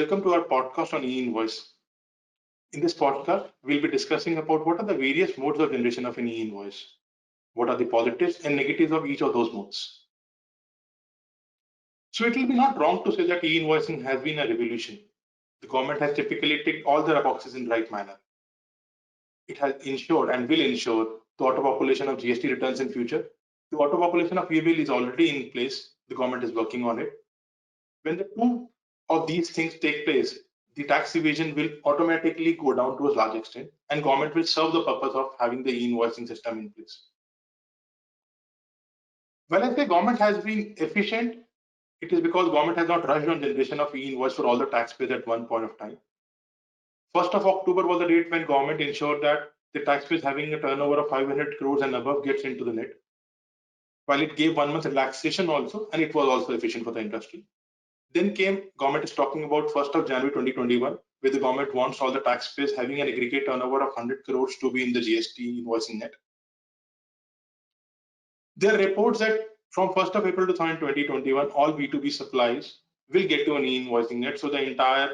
welcome to our podcast on e-invoice. In this podcast, we'll be discussing about what are the various modes of generation of an e-invoice, what are the positives and negatives of each of those modes. So it will be not wrong to say that e-invoicing has been a revolution. The government has typically ticked all the boxes in the right manner. It has ensured and will ensure the auto population of GST returns in future. The auto population of e-bill is already in place. The government is working on it. When the two of these things take place, the tax evasion will automatically go down to a large extent, and government will serve the purpose of having the e-invoicing system in place. When I say government has been efficient, it is because government has not rushed on generation of e-invoice for all the taxpayers at one point of time. 1st of October was the date when government ensured that the taxpayers having a turnover of 500 crores and above gets into the net. While it gave 1 month relaxation also, and it was also efficient for the industry. Then came government is talking about 1st of January 2021, where the government wants all the taxpayers having an aggregate turnover of 100 crores to be in the GST invoicing net. There are reports that from 1st of April 2021, all B2B supplies will get to an e-invoicing net. So the entire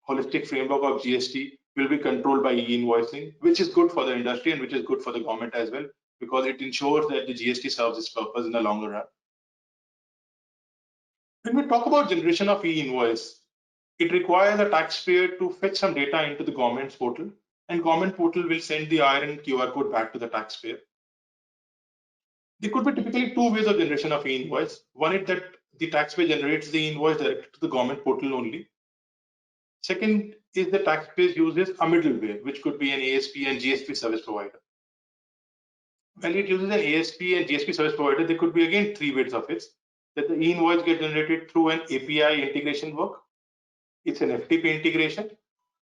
holistic framework of GST will be controlled by e-invoicing, which is good for the industry and which is good for the government as well, because it ensures that the GST serves its purpose in the longer run. When we talk about generation of e-invoice, it requires the taxpayer to fetch some data into the government's portal, and government portal will send the IRN QR code back to the taxpayer. There could be typically two ways of generation of e-invoice. One is that the taxpayer generates the invoice directly to the government portal only. Second is the taxpayer uses a middleware, which could be an ASP and GSP service provider. When it uses an ASP and GSP service provider, there could be again three ways of it. That the e-invoice gets generated through an API integration work, it's an FTP integration,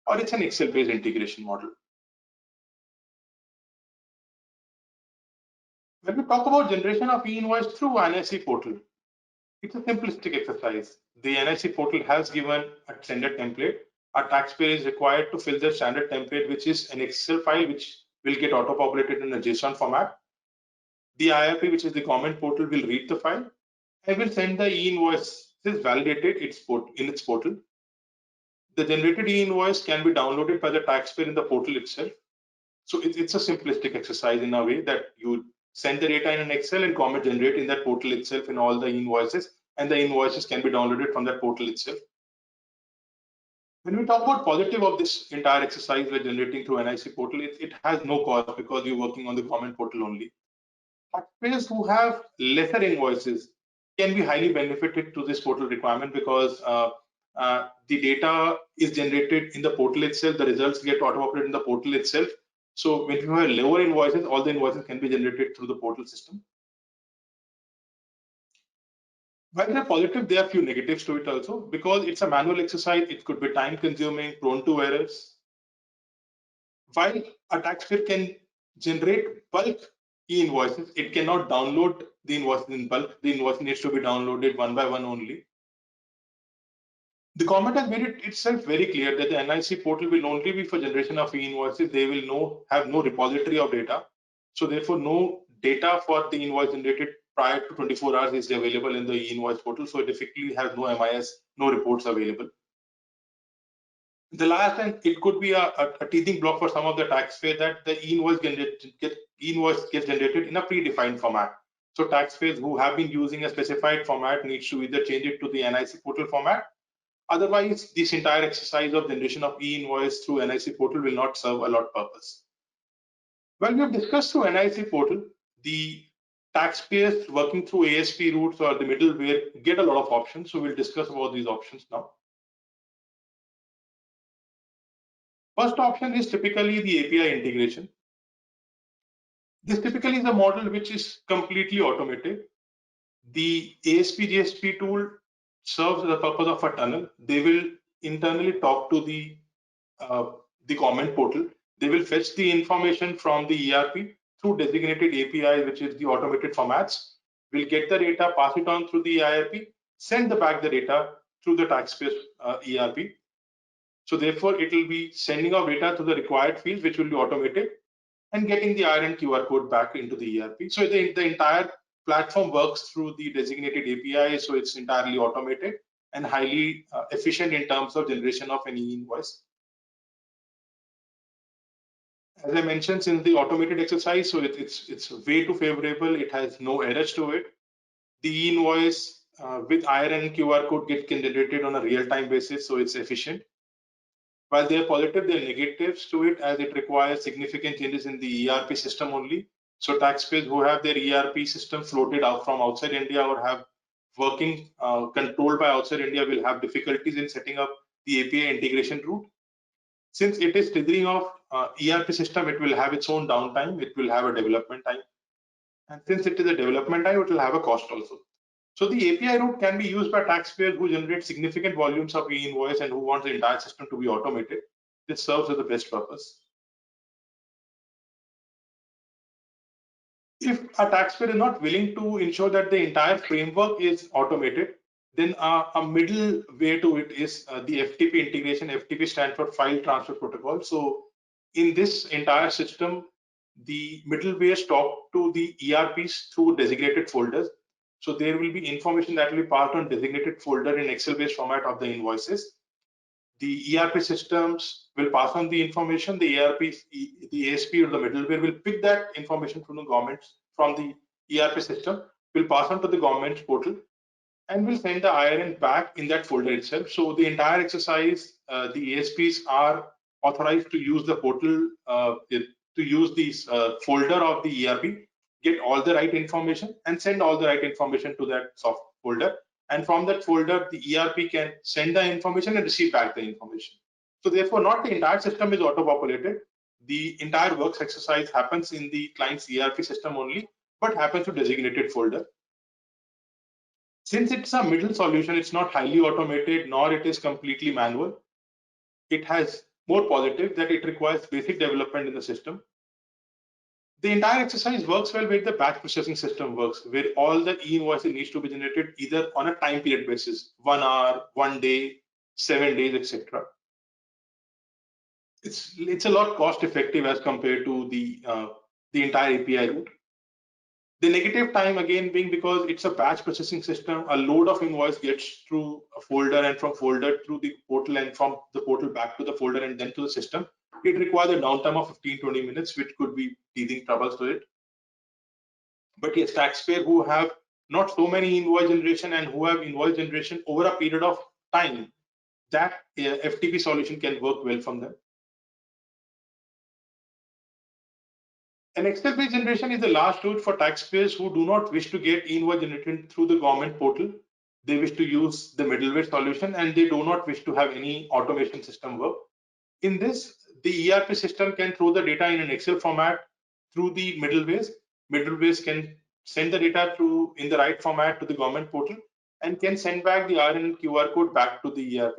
or it's an Excel-based integration model. When we talk about generation of e-invoice through NIC portal, it's a simplistic exercise. The NIC portal has given a standard template. A taxpayer is required to fill the standard template, which is an Excel file, which will get auto-populated in a JSON format. The IRP, which is the government portal, will read the file and will send the e-invoice validated in its portal. The generated e-invoice can be downloaded by the taxpayer in the portal itself. So it's a simplistic exercise in a way that you send the data in an Excel and government generate in that portal itself in all the invoices, and the invoices can be downloaded from that portal itself. When we talk about positive of this entire exercise we're generating through NIC portal, it has no cost because you're working on the government portal only. Taxpayers who have lesser invoices can be highly benefited to this portal requirement because the data is generated in the portal itself, the results get auto-populated in the portal itself. So when you have lower invoices, all the invoices can be generated through the portal system. While they're positive, there are a few negatives to it also, because it's a manual exercise, it could be time consuming, prone to errors. While a taxpayer can generate bulk e-invoices, it cannot download the invoices in bulk. The invoice needs to be downloaded one by one only. The government has made it itself very clear that the NIC portal will only be for generation of e-invoices. They will have no repository of data. So therefore, no data for the invoice generated prior to 24 hours is available in the e-invoice portal. So it effectively has no MIS, no reports available. The last, and it could be a teething block for some of the taxpayers, that the e-invoice gets generated in a predefined format. So taxpayers who have been using a specified format needs to either change it to the NIC portal format. Otherwise, this entire exercise of generation of e-invoice through NIC portal will not serve a lot of purpose. Well, we have discussed through NIC portal, the taxpayers working through ASP routes or the middleware get a lot of options. So we'll discuss about these options now. First option is typically the API integration. This typically is a model which is completely automated. The ASP GSP tool serves the purpose of a tunnel. They will internally talk to the government portal. They will fetch the information from the ERP through designated API, which is the automated formats. We'll get the data, pass it on through the IRP, send back the data through the taxpayer ERP. So therefore, it will be sending out data to the required fields, which will be automated, and getting the IRN QR code back into the ERP. So the entire platform works through the designated API, so it's entirely automated, and highly efficient in terms of generation of an e-invoice. As I mentioned, since the automated exercise, so it's way too favorable. It has no errors to it. The e-invoice with IRN and QR code get generated on a real-time basis, so it's efficient. While they are positive, there are negatives to it, as it requires significant changes in the ERP system only. So taxpayers who have their ERP system floated out from outside India or have working controlled by outside India will have difficulties in setting up the API integration route. Since it is triggering of ERP system, it will have its own downtime. It will have a development time. And since it is a development time, it will have a cost also. So the API route can be used by taxpayers who generate significant volumes of e-invoice and who want the entire system to be automated. This serves as the best purpose. If a taxpayer is not willing to ensure that the entire framework is automated, then a middle way to it is the FTP integration. FTP stands for File Transfer Protocol. So in this entire system, the middlewares talk to the ERPs through designated folders. So there will be information that will be passed on designated folder in Excel-based format of the invoices. The ERP systems will pass on the information. The the ASP or the middleware will pick that information from the governments, from the ERP system, will pass on to the government's portal, and will send the IRN back in that folder itself. So the entire exercise, the ASPs are authorized to use the portal, to use this folder of the ERP, get all the right information and send all the right information to that soft folder. And from that folder, the ERP can send the information and receive back the information. So therefore, not the entire system is auto-populated. The entire works exercise happens in the client's ERP system only, but happens to designated folder. Since it's a middle solution, it's not highly automated, nor it is completely manual. It has more positive that it requires basic development in the system. The entire exercise works well where the batch processing system works, where all the e-invoices needs to be generated either on a time period basis, 1 hour, 1 day, 7 days, etc. It's a lot cost effective as compared to the entire API route. The negative time again being because it's a batch processing system, a load of invoice gets through a folder and from folder through the portal and from the portal back to the folder and then to the system. It requires a downtime of 15-20 minutes, which could be teething troubles to it. But yes, taxpayers who have not so many invoice generation and who have invoice generation over a period of time, that FTP solution can work well from them. An Excel-based generation is the last route for taxpayers who do not wish to get invoice generated through the government portal. They wish to use the middleware solution and they do not wish to have any automation system work. In this, the ERP system can throw the data in an Excel format through the middlewares. Middlewares can send the data through in the right format to the government portal and can send back the IRN QR code back to the ERP.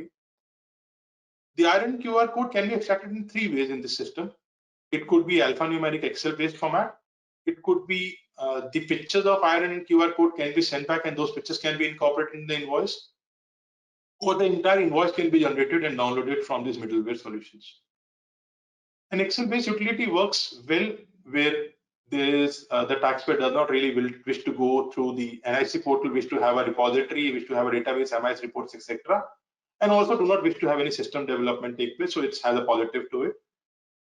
The IRN QR code can be extracted in 3 ways in this system. It could be alphanumeric Excel-based format. It could be the pictures of IRN and QR code can be sent back and those pictures can be incorporated in the invoice. Or the entire invoice can be generated and downloaded from these middleware solutions. An Excel-based utility works well where there is the taxpayer does not really wish to go through the NIC portal, wish to have a repository, wish to have a database, MIS reports, etc. And also do not wish to have any system development take place. So it has a positive to it.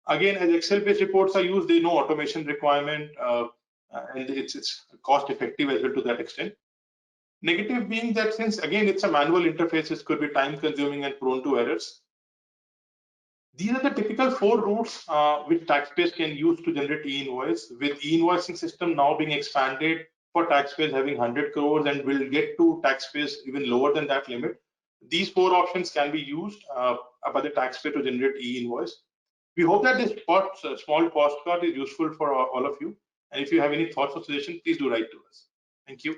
Again, as Excel-based reports are used, there is no automation requirement, and it's cost effective as well to that extent. Negative being that since again it's a manual interface, it could be time consuming and prone to errors. These are the typical 4 routes which taxpayers can use to generate e-invoice, with e-invoicing system now being expanded for taxpayers having 100 crores and will get to taxpayers even lower than that limit. These 4 options can be used by the taxpayer to generate e-invoice. We hope that this small postcard is useful for all of you. And if you have any thoughts or suggestions, please do write to us. Thank you.